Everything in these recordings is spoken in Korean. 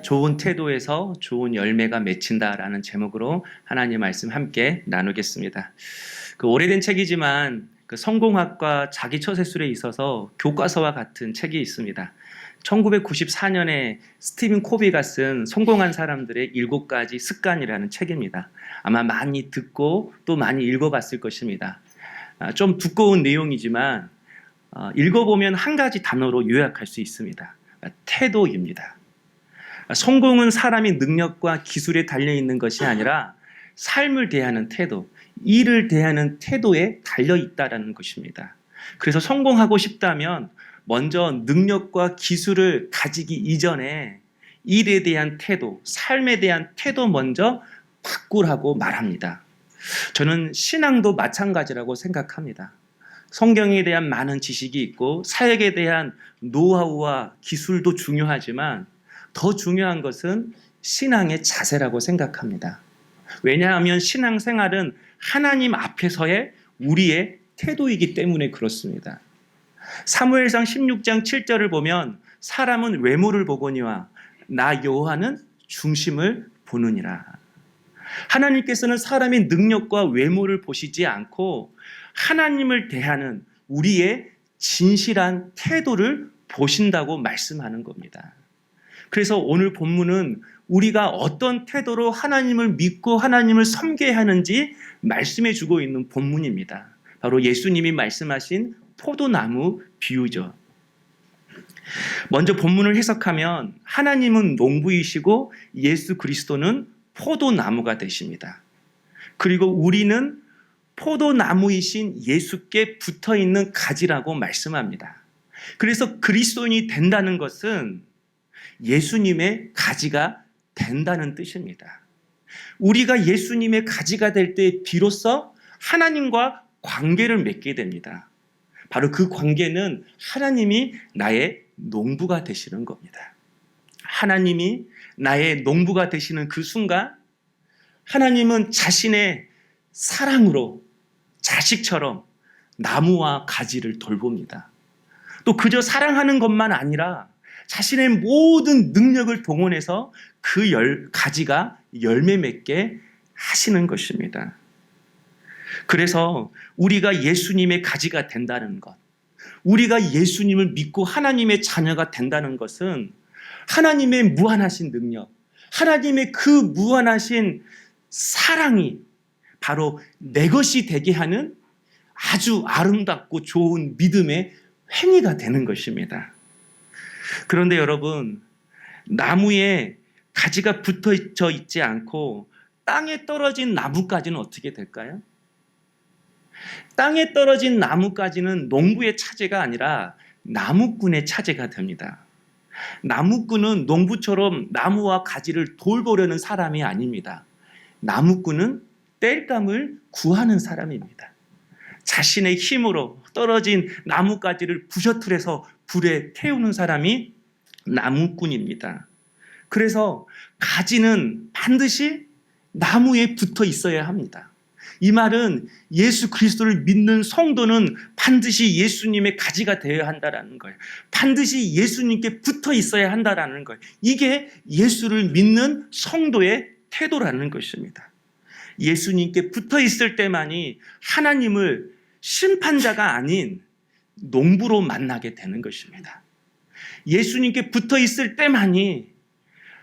좋은 태도에서 좋은 열매가 맺힌다라는 제목으로 하나님 말씀 함께 나누겠습니다. 오래된 책이지만 성공학과 자기 처세술에 있어서 교과서와 같은 책이 있습니다. 1994년에 스티븐 코비가 쓴 성공한 사람들의 7가지 습관이라는 책입니다. 아마 많이 듣고 또 많이 읽어봤을 것입니다. 좀 두꺼운 내용이지만 읽어보면 한 가지 단어로 요약할 수 있습니다. 태도입니다. 성공은 사람의 능력과 기술에 달려있는 것이 아니라 삶을 대하는 태도, 일을 대하는 태도에 달려있다는 것입니다. 그래서 성공하고 싶다면 먼저 능력과 기술을 가지기 이전에 일에 대한 태도, 삶에 대한 태도 먼저 바꾸라고 말합니다. 저는 신앙도 마찬가지라고 생각합니다. 성경에 대한 많은 지식이 있고 사역에 대한 노하우와 기술도 중요하지만 더 중요한 것은 신앙의 자세라고 생각합니다. 왜냐하면 신앙생활은 하나님 앞에서의 우리의 태도이기 때문에 그렇습니다. 사무엘상 16장 7절을 보면 사람은 외모를 보거니와 나 여호와는 중심을 보느니라. 하나님께서는 사람의 능력과 외모를 보시지 않고 하나님을 대하는 우리의 진실한 태도를 보신다고 말씀하는 겁니다. 그래서 오늘 본문은 우리가 어떤 태도로 하나님을 믿고 하나님을 섬겨야 하는지 말씀해 주고 있는 본문입니다. 바로 예수님이 말씀하신 포도나무 비유죠. 먼저 본문을 해석하면 하나님은 농부이시고 예수 그리스도는 포도나무가 되십니다. 그리고 우리는 포도나무이신 예수께 붙어있는 가지라고 말씀합니다. 그래서 그리스도인이 된다는 것은 예수님의 가지가 된다는 뜻입니다. 우리가 예수님의 가지가 될 때 비로소 하나님과 관계를 맺게 됩니다. 바로 그 관계는 하나님이 나의 농부가 되시는 겁니다. 하나님이 나의 농부가 되시는 그 순간 하나님은 자신의 사랑으로 자식처럼 나무와 가지를 돌봅니다. 또 그저 사랑하는 것만 아니라 자신의 모든 능력을 동원해서 그 가지가 열매 맺게 하시는 것입니다. 그래서 우리가 예수님의 가지가 된다는 것, 우리가 예수님을 믿고 하나님의 자녀가 된다는 것은 하나님의 무한하신 능력, 하나님의 그 무한하신 사랑이 바로 내 것이 되게 하는 아주 아름답고 좋은 믿음의 행위가 되는 것입니다. 그런데 여러분, 나무에 가지가 붙어져 있지 않고 땅에 떨어진 나무까지는 어떻게 될까요? 땅에 떨어진 나무까지는 농부의 차지가 아니라 나무꾼의 차지가 됩니다. 나무꾼은 농부처럼 나무와 가지를 돌보려는 사람이 아닙니다. 나무꾼은 땔감을 구하는 사람입니다. 자신의 힘으로 떨어진 나뭇가지를 부셔틀해서 불에 태우는 사람이 나무꾼입니다. 그래서 가지는 반드시 나무에 붙어 있어야 합니다. 이 말은 예수 그리스도를 믿는 성도는 반드시 예수님의 가지가 되어야 한다는 거예요. 반드시 예수님께 붙어 있어야 한다는 거예요. 이게 예수를 믿는 성도의 태도라는 것입니다. 예수님께 붙어 있을 때만이 하나님을 심판자가 아닌 농부로 만나게 되는 것입니다. 예수님께 붙어 있을 때만이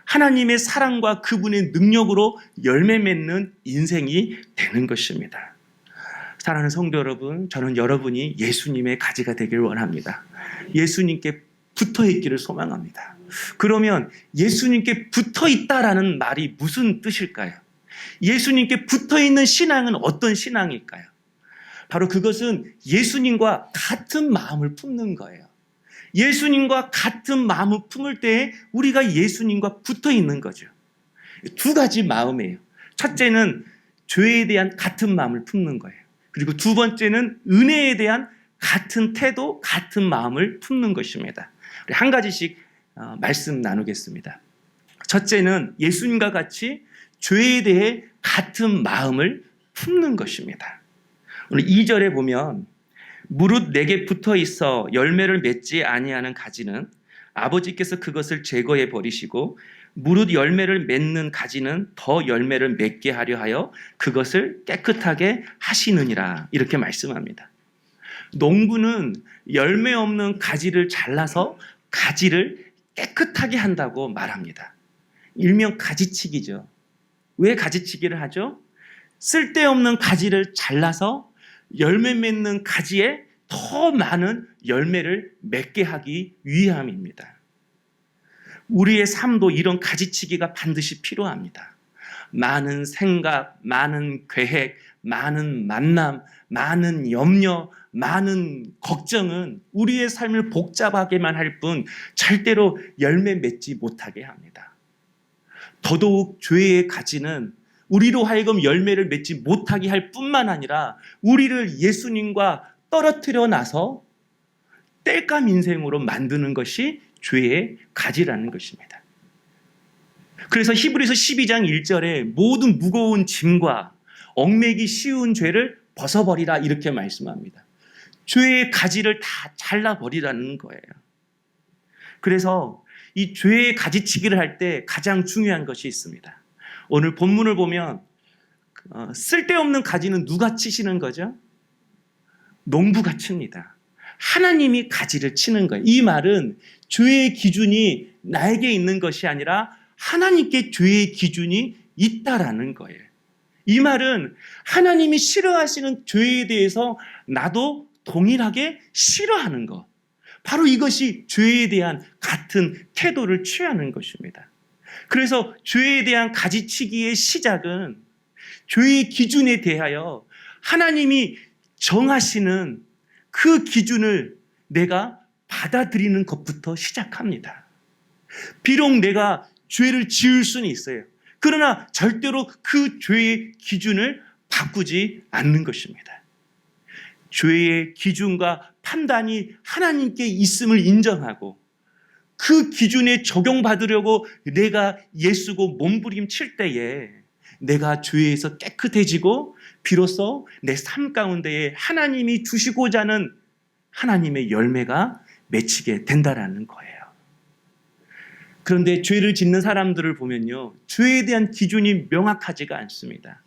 하나님의 사랑과 그분의 능력으로 열매 맺는 인생이 되는 것입니다. 사랑하는 성도 여러분, 저는 여러분이 예수님의 가지가 되길 원합니다. 예수님께 붙어 있기를 소망합니다. 그러면 예수님께 붙어 있다라는 말이 무슨 뜻일까요? 예수님께 붙어 있는 신앙은 어떤 신앙일까요? 바로 그것은 예수님과 같은 마음을 품는 거예요. 예수님과 같은 마음을 품을 때 우리가 예수님과 붙어 있는 거죠. 두 가지 마음이에요. 첫째는 죄에 대한 같은 마음을 품는 거예요. 그리고 두 번째는 은혜에 대한 같은 태도, 같은 마음을 품는 것입니다. 우리 한 가지씩 말씀 나누겠습니다. 첫째는 예수님과 같이 죄에 대해 같은 마음을 품는 것입니다. 오늘 2절에 보면 무릇 내게 붙어 있어 열매를 맺지 아니하는 가지는 아버지께서 그것을 제거해 버리시고 무릇 열매를 맺는 가지는 더 열매를 맺게 하려 하여 그것을 깨끗하게 하시느니라. 이렇게 말씀합니다. 농부는 열매 없는 가지를 잘라서 가지를 깨끗하게 한다고 말합니다. 일명 가지치기죠. 왜 가지치기를 하죠? 쓸데없는 가지를 잘라서 열매 맺는 가지에 더 많은 열매를 맺게 하기 위함입니다. 우리의 삶도 이런 가지치기가 반드시 필요합니다. 많은 생각, 많은 계획, 많은 만남, 많은 염려, 많은 걱정은 우리의 삶을 복잡하게만 할 뿐 절대로 열매 맺지 못하게 합니다. 더더욱 죄의 가지는 우리로 하여금 열매를 맺지 못하게 할 뿐만 아니라 우리를 예수님과 떨어뜨려 놔서 땔감 인생으로 만드는 것이 죄의 가지라는 것입니다. 그래서 히브리서 12장 1절에 모든 무거운 짐과 얽매기 쉬운 죄를 벗어버리라 이렇게 말씀합니다. 죄의 가지를 다 잘라버리라는 거예요. 그래서 이 죄의 가지치기를 할 때 가장 중요한 것이 있습니다. 오늘 본문을 보면 쓸데없는 가지는 누가 치시는 거죠? 농부가 칩니다. 하나님이 가지를 치는 거예요. 이 말은 죄의 기준이 나에게 있는 것이 아니라 하나님께 죄의 기준이 있다라는 거예요. 이 말은 하나님이 싫어하시는 죄에 대해서 나도 동일하게 싫어하는 것. 바로 이것이 죄에 대한 같은 태도를 취하는 것입니다. 그래서 죄에 대한 가지치기의 시작은 죄의 기준에 대하여 하나님이 정하시는 그 기준을 내가 받아들이는 것부터 시작합니다. 비록 내가 죄를 지을 수는 있어요. 그러나 절대로 그 죄의 기준을 바꾸지 않는 것입니다. 죄의 기준과 판단이 하나님께 있음을 인정하고 그 기준에 적용받으려고 내가 예수고 몸부림칠 때에 내가 죄에서 깨끗해지고 비로소 내 삶 가운데에 하나님이 주시고자 하는 하나님의 열매가 맺히게 된다라는 거예요. 그런데 죄를 짓는 사람들을 보면요, 죄에 대한 기준이 명확하지가 않습니다.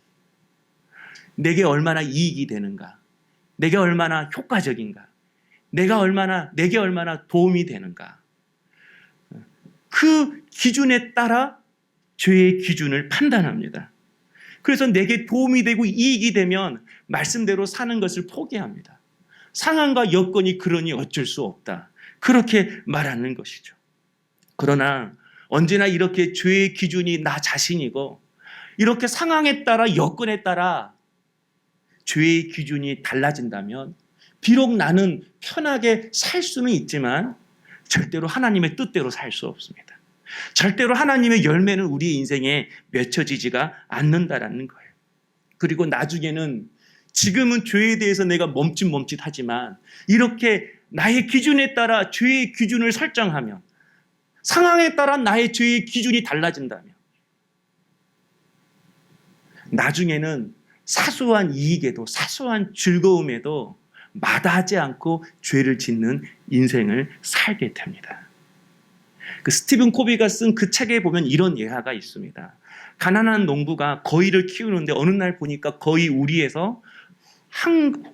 내게 얼마나 이익이 되는가? 내게 얼마나 효과적인가? 내게 얼마나 도움이 되는가? 그 기준에 따라 죄의 기준을 판단합니다. 그래서 내게 도움이 되고 이익이 되면 말씀대로 사는 것을 포기합니다. 상황과 여건이 그러니 어쩔 수 없다. 그렇게 말하는 것이죠. 그러나 언제나 이렇게 죄의 기준이 나 자신이고 이렇게 상황에 따라 여건에 따라 죄의 기준이 달라진다면 비록 나는 편하게 살 수는 있지만 절대로 하나님의 뜻대로 살 수 없습니다. 절대로 하나님의 열매는 우리 인생에 맺혀지지가 않는다라는 거예요. 그리고 나중에는 지금은 죄에 대해서 내가 멈칫멈칫하지만 이렇게 나의 기준에 따라 죄의 기준을 설정하면 상황에 따라 나의 죄의 기준이 달라진다면 나중에는 사소한 이익에도 사소한 즐거움에도 마다하지 않고 죄를 짓는 인생을 살게 됩니다. 그 스티븐 코비가 쓴 그 책에 보면 이런 예화가 있습니다. 가난한 농부가 거위를 키우는데 어느 날 보니까 거위 우리에서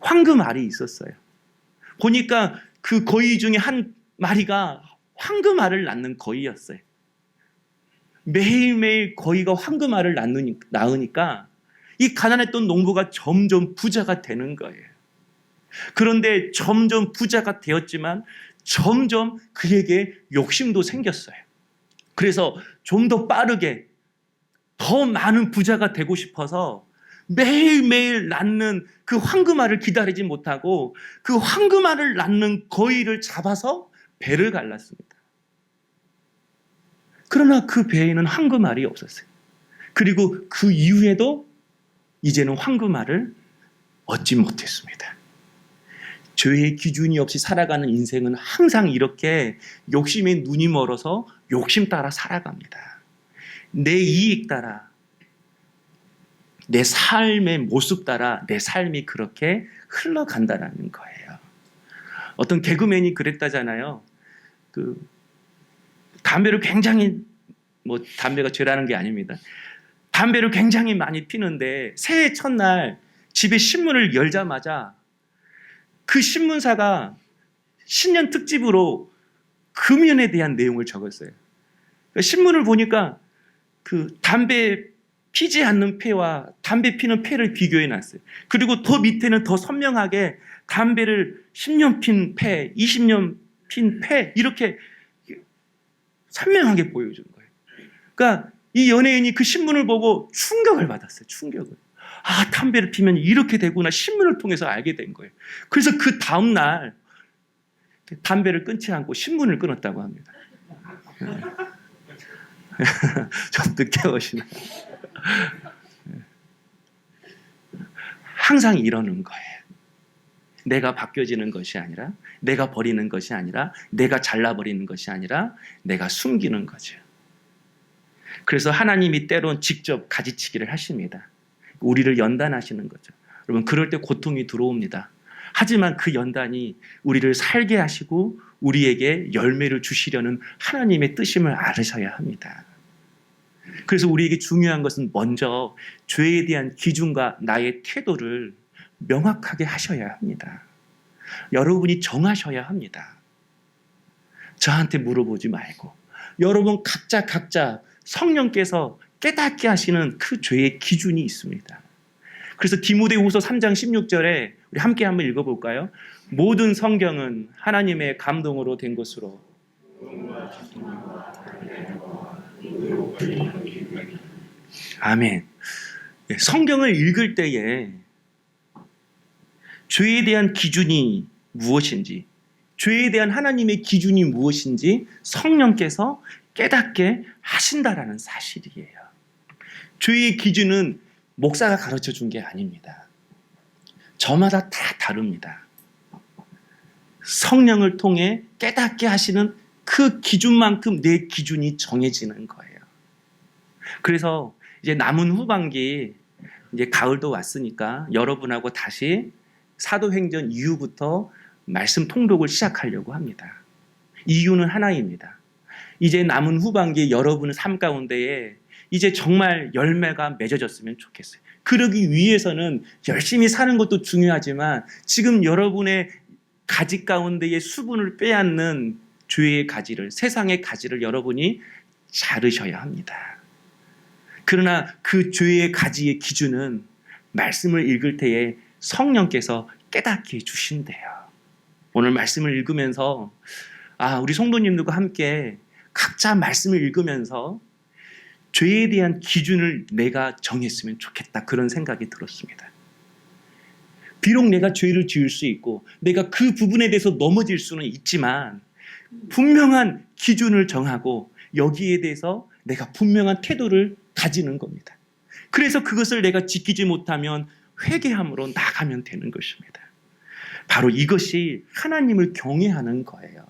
황금알이 있었어요. 보니까 그 거위 중에 한 마리가 황금알을 낳는 거위였어요. 매일매일 거위가 황금알을 낳으니까 이 가난했던 농부가 점점 부자가 되는 거예요. 그런데 점점 부자가 되었지만 점점 그에게 욕심도 생겼어요. 그래서 좀 더 빠르게 더 많은 부자가 되고 싶어서 매일매일 낳는 그 황금알을 기다리지 못하고 그 황금알을 낳는 거위를 잡아서 배를 갈랐습니다. 그러나 그 배에는 황금알이 없었어요. 그리고 그 이후에도 이제는 황금알을 얻지 못했습니다. 죄의 기준이 없이 살아가는 인생은 항상 이렇게 욕심에 눈이 멀어서 욕심 따라 살아갑니다. 내 이익 따라, 내 삶의 모습 따라 내 삶이 그렇게 흘러간다는 거예요. 어떤 개그맨이 그랬다잖아요. 담배를 굉장히 뭐 담배가 죄라는 게 아닙니다. 담배를 굉장히 많이 피는데 새해 첫날 집에 신문을 열자마자 그 신문사가 신년 특집으로 금연에 대한 내용을 적었어요. 그러니까 신문을 보니까 그 담배 피지 않는 폐와 담배 피는 폐를 비교해 놨어요. 그리고 더 밑에는 더 선명하게 담배를 10년 핀 폐, 20년 핀 폐 이렇게 선명하게 보여준 거예요. 그러니까 이 연예인이 그 신문을 보고 충격을 받았어요. 충격을. 아, 담배를 피면 이렇게 되구나. 신문을 통해서 알게 된 거예요. 그래서 그 다음 날 담배를 끊지 않고 신문을 끊었다고 합니다. 좀 늦게 오시나요? 항상 이러는 거예요. 내가 바뀌어지는 것이 아니라, 내가 버리는 것이 아니라, 내가 잘라버리는 것이 아니라 내가 숨기는 거죠. 그래서 하나님이 때론 직접 가지치기를 하십니다. 우리를 연단하시는 거죠. 여러분, 그럴 때 고통이 들어옵니다. 하지만 그 연단이 우리를 살게 하시고 우리에게 열매를 주시려는 하나님의 뜻임을 알으셔야 합니다. 그래서 우리에게 중요한 것은 먼저 죄에 대한 기준과 나의 태도를 명확하게 하셔야 합니다. 여러분이 정하셔야 합니다. 저한테 물어보지 말고 여러분 각자 성령께서 깨닫게 하시는 그 죄의 기준이 있습니다. 그래서 디모데후서 3장 16절에 우리 함께 한번 읽어볼까요? 모든 성경은 하나님의 감동으로 된 것으로 아멘. 성경을 읽을 때에 죄에 대한 기준이 무엇인지, 죄에 대한 하나님의 기준이 무엇인지 성령께서 깨닫게 하신다라는 사실이에요. 죄의 기준은 목사가 가르쳐 준 게 아닙니다. 저마다 다 다릅니다. 성령을 통해 깨닫게 하시는 그 기준만큼 내 기준이 정해지는 거예요. 그래서 이제 남은 후반기, 이제 가을도 왔으니까 여러분하고 다시 사도행전 이후부터 말씀 통독을 시작하려고 합니다. 이유는 하나입니다. 이제 남은 후반기 여러분의 삶 가운데에 이제 정말 열매가 맺어졌으면 좋겠어요. 그러기 위해서는 열심히 사는 것도 중요하지만 지금 여러분의 가지 가운데의 수분을 빼앗는 죄의 가지를, 세상의 가지를 여러분이 자르셔야 합니다. 그러나 그 죄의 가지의 기준은 말씀을 읽을 때에 성령께서 깨닫게 해주신대요. 오늘 말씀을 읽으면서 우리 성도님들과 함께 각자 말씀을 읽으면서 죄에 대한 기준을 내가 정했으면 좋겠다, 그런 생각이 들었습니다. 비록 내가 죄를 지을 수 있고 내가 그 부분에 대해서 넘어질 수는 있지만 분명한 기준을 정하고 여기에 대해서 내가 분명한 태도를 가지는 겁니다. 그래서 그것을 내가 지키지 못하면 회개함으로 나가면 되는 것입니다. 바로 이것이 하나님을 경외하는 거예요.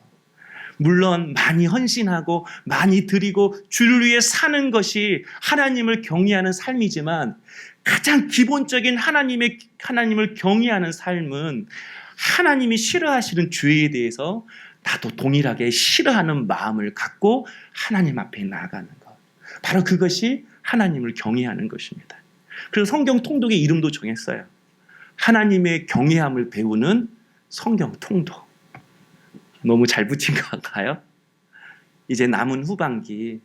물론 많이 헌신하고 많이 드리고 주를 위해 사는 것이 하나님을 경외하는 삶이지만 가장 기본적인 하나님을 경외하는 삶은 하나님이 싫어하시는 죄에 대해서 나도 동일하게 싫어하는 마음을 갖고 하나님 앞에 나아가는 것. 바로 그것이 하나님을 경외하는 것입니다. 그래서 성경 통독의 이름도 정했어요. 하나님의 경외함을 배우는 성경 통독. 너무 잘 붙인 것 같아요. 이제 남은 후반기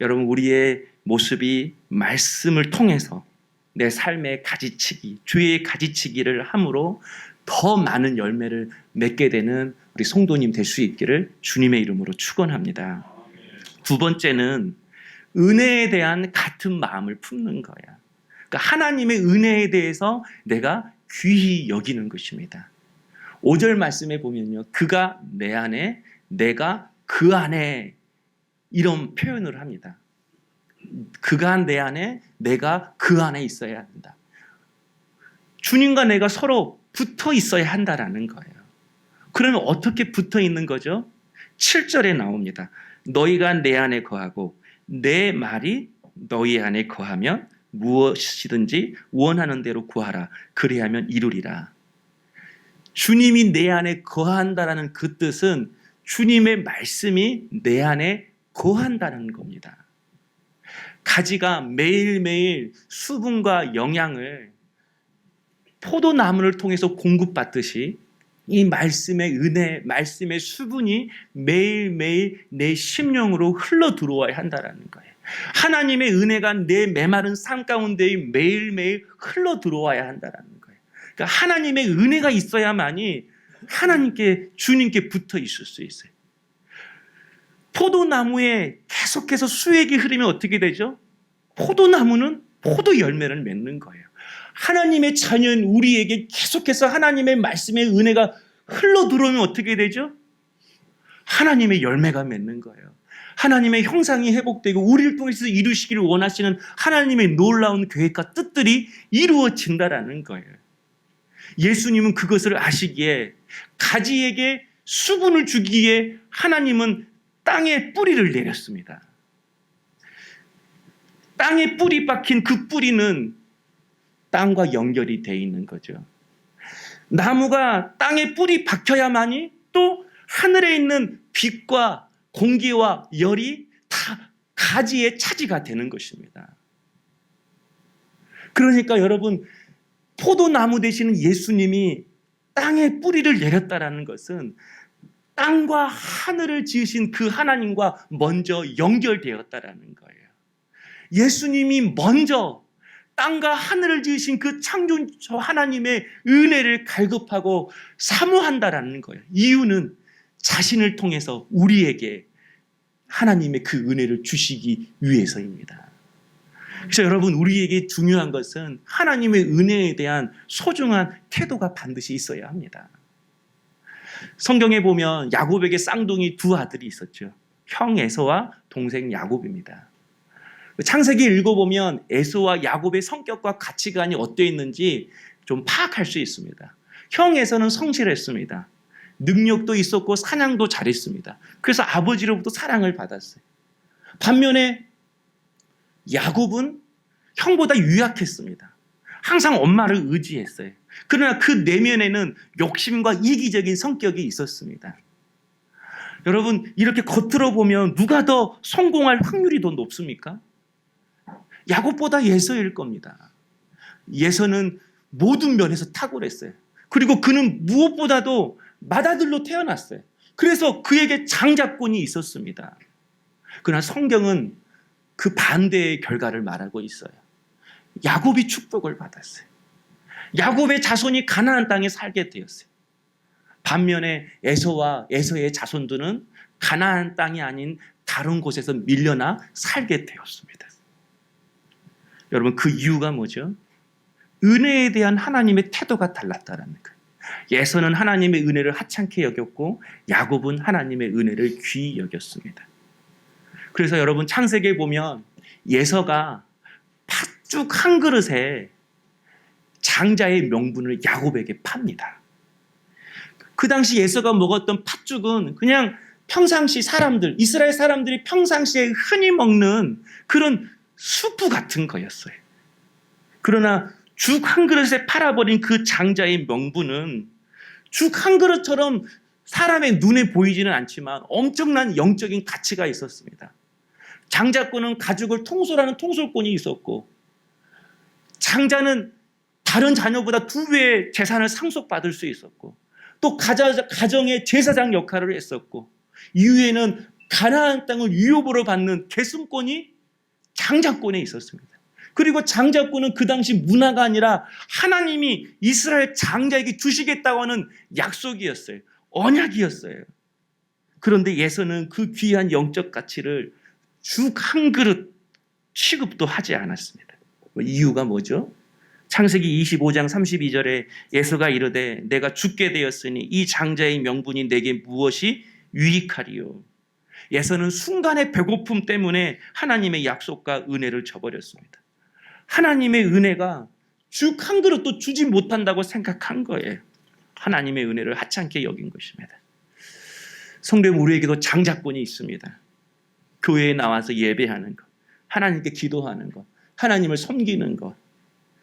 여러분, 우리의 모습이 말씀을 통해서 내 삶의 가지치기, 죄의 가지치기를 함으로 더 많은 열매를 맺게 되는 우리 성도님 될 수 있기를 주님의 이름으로 축원합니다. 두 번째는 은혜에 대한 같은 마음을 품는 거야. 그러니까 하나님의 은혜에 대해서 내가 귀히 여기는 것입니다. 5절 말씀에 보면요, 그가 내 안에, 내가 그 안에, 이런 표현을 합니다. 그가 내 안에, 내가 그 안에 있어야 한다. 주님과 내가 서로 붙어 있어야 한다라는 거예요. 그러면 어떻게 붙어 있는 거죠? 7절에 나옵니다. 너희가 내 안에 거하고 내 말이 너희 안에 거하면 무엇이든지 원하는 대로 구하라. 그리하면 이루리라. 주님이 내 안에 거한다라는 그 뜻은 주님의 말씀이 내 안에 거한다는 겁니다. 가지가 매일매일 수분과 영양을 포도나무를 통해서 공급받듯이 이 말씀의 은혜, 말씀의 수분이 매일매일 내 심령으로 흘러 들어와야 한다는 거예요. 하나님의 은혜가 내 메마른 삶 가운데 매일매일 흘러 들어와야 한다는 거예요. 그러니까 하나님의 은혜가 있어야만이 하나님께, 주님께 붙어 있을 수 있어요. 포도나무에 계속해서 수액이 흐르면 어떻게 되죠? 포도나무는 포도 열매를 맺는 거예요. 하나님의 자녀인 우리에게 계속해서 하나님의 말씀의 은혜가 흘러 들어오면 어떻게 되죠? 하나님의 열매가 맺는 거예요. 하나님의 형상이 회복되고 우리를 통해서 이루시기를 원하시는 하나님의 놀라운 계획과 뜻들이 이루어진다라는 거예요. 예수님은 그것을 아시기에 가지에게 수분을 주기에 하나님은 땅에 뿌리를 내렸습니다. 땅에 뿌리 박힌 그 뿌리는 땅과 연결이 되어 있는 거죠. 나무가 땅에 뿌리 박혀야만이 또 하늘에 있는 빛과 공기와 열이 다 가지의 차지가 되는 것입니다. 그러니까 여러분, 포도나무 되시는 예수님이 땅에 뿌리를 내렸다라는 것은 땅과 하늘을 지으신 그 하나님과 먼저 연결되었다라는 거예요. 예수님이 먼저 땅과 하늘을 지으신 그 창조주 하나님의 은혜를 갈급하고 사모한다라는 거예요. 이유는 자신을 통해서 우리에게 하나님의 그 은혜를 주시기 위해서입니다. 그래서 여러분, 우리에게 중요한 것은 하나님의 은혜에 대한 소중한 태도가 반드시 있어야 합니다. 성경에 보면 야곱에게 쌍둥이 두 아들이 있었죠. 형 에서와 동생 야곱입니다. 창세기 읽어보면 에서와 야곱의 성격과 가치관이 어떠했는지 좀 파악할 수 있습니다. 형 에서는 성실했습니다. 능력도 있었고 사냥도 잘했습니다. 그래서 아버지로부터 사랑을 받았어요. 반면에 야곱은 형보다 유약했습니다. 항상 엄마를 의지했어요. 그러나 그 내면에는 욕심과 이기적인 성격이 있었습니다. 여러분, 이렇게 겉으로 보면 누가 더 성공할 확률이 더 높습니까? 야곱보다 예서일 겁니다. 예서는 모든 면에서 탁월했어요. 그리고 그는 무엇보다도 맏아들로 태어났어요. 그래서 그에게 장자권이 있었습니다. 그러나 성경은 그 반대의 결과를 말하고 있어요. 야곱이 축복을 받았어요. 야곱의 자손이 가나안 땅에 살게 되었어요. 반면에 에서와 에서의 자손들은 가나안 땅이 아닌 다른 곳에서 밀려나 살게 되었습니다. 여러분, 그 이유가 뭐죠? 은혜에 대한 하나님의 태도가 달랐다는 거예요. 에서는 하나님의 은혜를 하찮게 여겼고 야곱은 하나님의 은혜를 귀히 여겼습니다. 그래서 여러분, 창세기에 보면 에서가 팥죽 한 그릇에 장자의 명분을 야곱에게 팝니다. 그 당시 에서가 먹었던 팥죽은 그냥 평상시 사람들, 이스라엘 사람들이 평상시에 흔히 먹는 그런 수프 같은 거였어요. 그러나 죽 한 그릇에 팔아버린 그 장자의 명분은 죽 한 그릇처럼 사람의 눈에 보이지는 않지만 엄청난 영적인 가치가 있었습니다. 장자권은 가죽을 통솔하는 통솔권이 있었고, 장자는 다른 자녀보다 2배의 재산을 상속받을 수 있었고, 또 가정의 제사장 역할을 했었고, 이후에는 가나안 땅을 유업으로 받는 계승권이 장자권에 있었습니다. 그리고 장자권은 그 당시 문화가 아니라 하나님이 이스라엘 장자에게 주시겠다고 하는 약속이었어요. 언약이었어요. 그런데 예서는 그 귀한 영적 가치를 죽 한 그릇 취급도 하지 않았습니다. 이유가 뭐죠? 창세기 25장 32절에 예서가 이르되 내가 죽게 되었으니 이 장자의 명분이 내게 무엇이 유익하리요. 예서는 순간의 배고픔 때문에 하나님의 약속과 은혜를 저버렸습니다. 하나님의 은혜가 죽 한 그릇도 주지 못한다고 생각한 거예요. 하나님의 은혜를 하찮게 여긴 것입니다. 성도님, 우리에게도 장자권이 있습니다. 교회에 나와서 예배하는 것, 하나님께 기도하는 것, 하나님을 섬기는 것,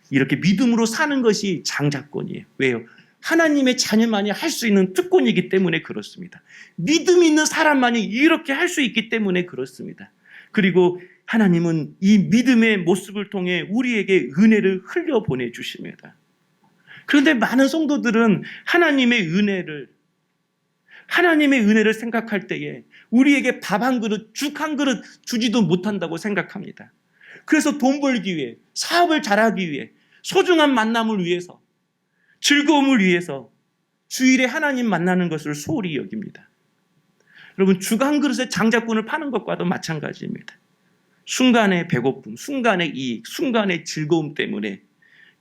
이렇게 믿음으로 사는 것이 장자권이에요. 왜요? 하나님의 자녀만이 할 수 있는 특권이기 때문에 그렇습니다. 믿음 있는 사람만이 이렇게 할 수 있기 때문에 그렇습니다. 그리고 하나님은 이 믿음의 모습을 통해 우리에게 은혜를 흘려 보내주십니다. 그런데 많은 성도들은 하나님의 은혜를 생각할 때에 우리에게 밥 한 그릇, 죽 한 그릇 주지도 못한다고 생각합니다. 그래서 돈 벌기 위해, 사업을 잘하기 위해, 소중한 만남을 위해서, 즐거움을 위해서 주일에 하나님 만나는 것을 소홀히 여깁니다. 여러분, 죽 한 그릇에 장자꾼을 파는 것과도 마찬가지입니다. 순간의 배고픔, 순간의 이익, 순간의 즐거움 때문에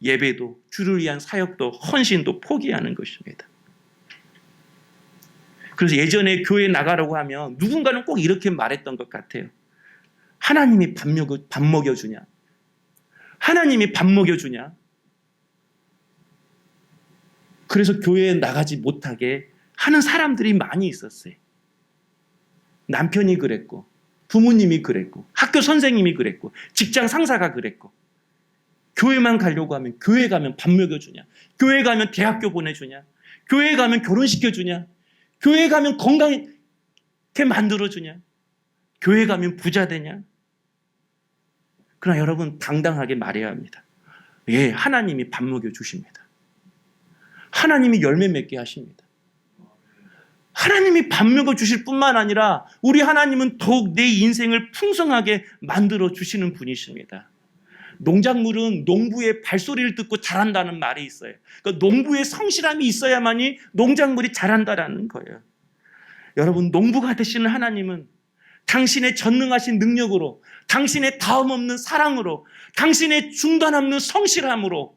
예배도, 주를 위한 사역도, 헌신도 포기하는 것입니다. 그래서 예전에 교회 나가라고 하면 누군가는 꼭 이렇게 말했던 것 같아요. 하나님이 밥 먹여주냐? 하나님이 밥 먹여주냐? 그래서 교회에 나가지 못하게 하는 사람들이 많이 있었어요. 남편이 그랬고, 부모님이 그랬고, 학교 선생님이 그랬고, 직장 상사가 그랬고, 교회만 가려고 하면 교회 가면 밥 먹여주냐? 교회 가면 대학교 보내주냐? 교회 가면 결혼시켜주냐? 교회 가면 건강하게 만들어주냐? 교회 가면 부자 되냐? 그러나 여러분, 당당하게 말해야 합니다. 예, 하나님이 밥 먹여주십니다. 하나님이 열매 맺게 하십니다. 하나님이 밥 먹여주실 뿐만 아니라 우리 하나님은 더욱 내 인생을 풍성하게 만들어 주시는 분이십니다. 농작물은 농부의 발소리를 듣고 자란다는 말이 있어요. 그러니까 농부의 성실함이 있어야만이 농작물이 자란다라는 거예요. 여러분, 농부가 되시는 하나님은 당신의 전능하신 능력으로, 당신의 다음 없는 사랑으로, 당신의 중단 없는 성실함으로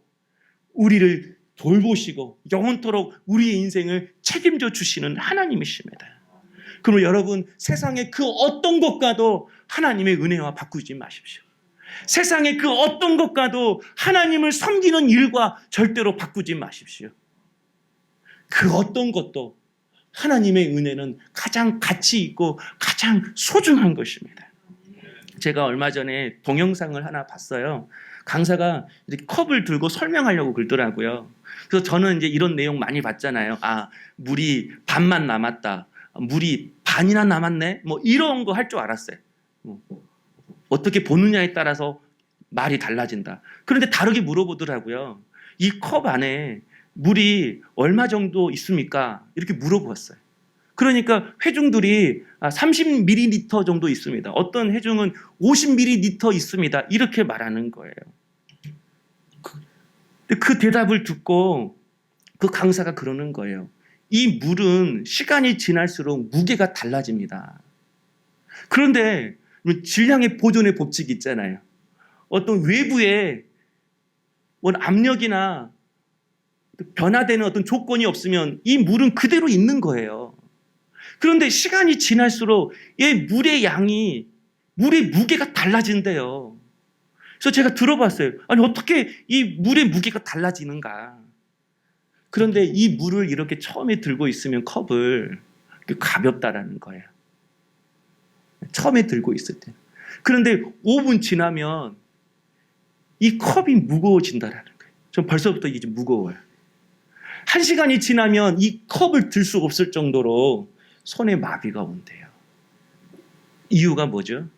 우리를 돌보시고 영원토록 우리의 인생을 책임져 주시는 하나님이십니다. 그럼 여러분, 세상의 그 어떤 것과도 하나님의 은혜와 바꾸지 마십시오. 세상의 그 어떤 것과도 하나님을 섬기는 일과 절대로 바꾸지 마십시오. 그 어떤 것도 하나님의 은혜는 가장 가치 있고 가장 소중한 것입니다. 제가 얼마 전에 동영상을 하나 봤어요. 강사가 이렇게 컵을 들고 설명하려고 그러더라고요. 그래서 저는 이제 이런 내용 많이 봤잖아요. 아, 물이 반만 남았다. 물이 반이나 남았네. 뭐 이런 거 할 줄 알았어요. 어떻게 보느냐에 따라서 말이 달라진다. 그런데 다르게 물어보더라고요. 이 컵 안에 물이 얼마 정도 있습니까? 이렇게 물어보았어요. 그러니까 회중들이 30ml 정도 있습니다. 어떤 회중은 50ml 있습니다. 이렇게 말하는 거예요. 그 대답을 듣고 그 강사가 그러는 거예요. 이 물은 시간이 지날수록 무게가 달라집니다. 그런데 질량의 보존의 법칙이 있잖아요. 어떤 외부의 압력이나 변화되는 어떤 조건이 없으면 이 물은 그대로 있는 거예요. 그런데 시간이 지날수록 이 물의 양이, 물의 무게가 달라진대요. 그래서 제가 들어봤어요. 아니, 어떻게 이 물의 무게가 달라지는가? 그런데 이 물을 이렇게 처음에 들고 있으면 컵을 가볍다라는 거예요. 처음에 들고 있을 때. 그런데 5분 지나면 이 컵이 무거워진다라는 거예요. 전 벌써부터 이게 무거워요. 1시간이 지나면 이 컵을 들 수 없을 정도로 손에 마비가 온대요. 이유가 뭐죠?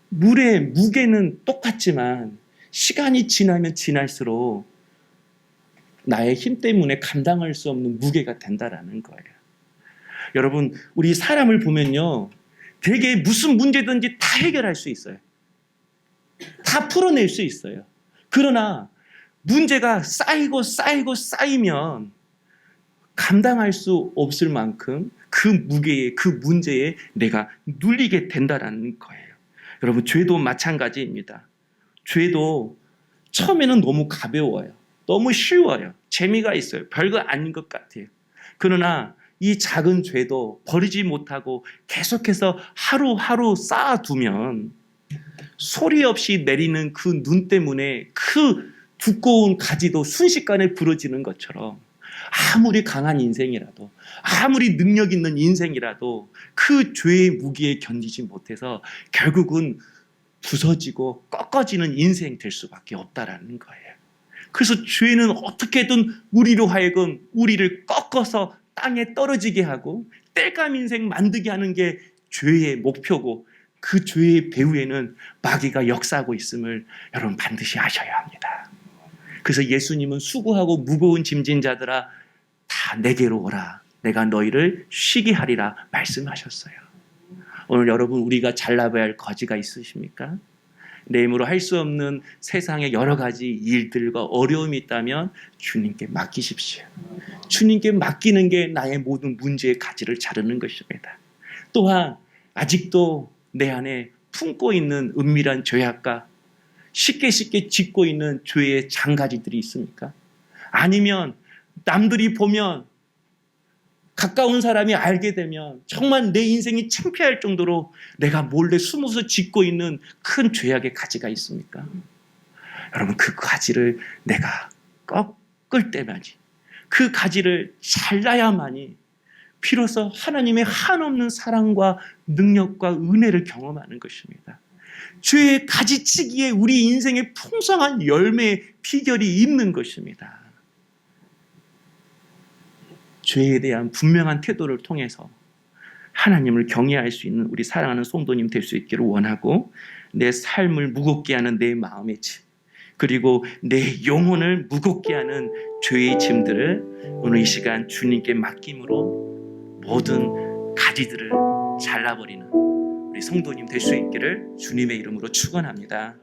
물의 무게는 똑같지만 시간이 지나면 지날수록 나의 힘 때문에 감당할 수 없는 무게가 된다라는 거예요. 여러분, 우리 사람을 보면요, 되게 무슨 문제든지 다 해결할 수 있어요. 다 풀어낼 수 있어요. 그러나 문제가 쌓이면 감당할 수 없을 만큼 그 무게에, 그 문제에 내가 눌리게 된다라는 거예요. 여러분, 죄도 마찬가지입니다. 죄도 처음에는 너무 가벼워요. 너무 쉬워요. 재미가 있어요. 별거 아닌 것 같아요. 그러나 이 작은 죄도 버리지 못하고 계속해서 하루하루 쌓아두면 소리 없이 내리는 그 눈 때문에 그 두꺼운 가지도 순식간에 부러지는 것처럼 아무리 강한 인생이라도, 아무리 능력 있는 인생이라도 그 죄의 무게에 견디지 못해서 결국은 부서지고 꺾어지는 인생 될 수밖에 없다라는 거예요. 그래서 죄는 어떻게든 우리로 하여금 우리를 꺾어서 땅에 떨어지게 하고 땔감 인생 만들게 하는 게 죄의 목표고, 그 죄의 배후에는 마귀가 역사하고 있음을 여러분 반드시 아셔야 합니다. 그래서 예수님은 수고하고 무거운 짐진 자들아 다 내게로 오라. 내가 너희를 쉬게 하리라 말씀하셨어요. 오늘 여러분 우리가 잘라봐야 할 거지가 있으십니까? 내 힘으로 할 수 없는 세상의 여러 가지 일들과 어려움이 있다면 주님께 맡기십시오. 주님께 맡기는 게 나의 모든 문제의 가지를 자르는 것입니다. 또한 아직도 내 안에 품고 있는 은밀한 죄악과 쉽게 짓고 있는 죄의 장가지들이 있습니까? 아니면 남들이 보면 가까운 사람이 알게 되면 정말 내 인생이 창피할 정도로 내가 몰래 숨어서 짓고 있는 큰 죄악의 가지가 있습니까? 여러분 그 가지를 내가 꺾을 때만이 그 가지를 잘라야만이 비로소 하나님의 한없는 사랑과 능력과 은혜를 경험하는 것입니다. 죄의 가지치기에 우리 인생의 풍성한 열매의 비결이 있는 것입니다. 죄에 대한 분명한 태도를 통해서 하나님을 경외할 수 있는 우리 사랑하는 성도님 될 수 있기를 원하고, 내 삶을 무겁게 하는 내 마음의 짐, 그리고 내 영혼을 무겁게 하는 죄의 짐들을 오늘 이 시간 주님께 맡김으로 모든 가지들을 잘라버리는 우리 성도님 될 수 있기를 주님의 이름으로 축원합니다.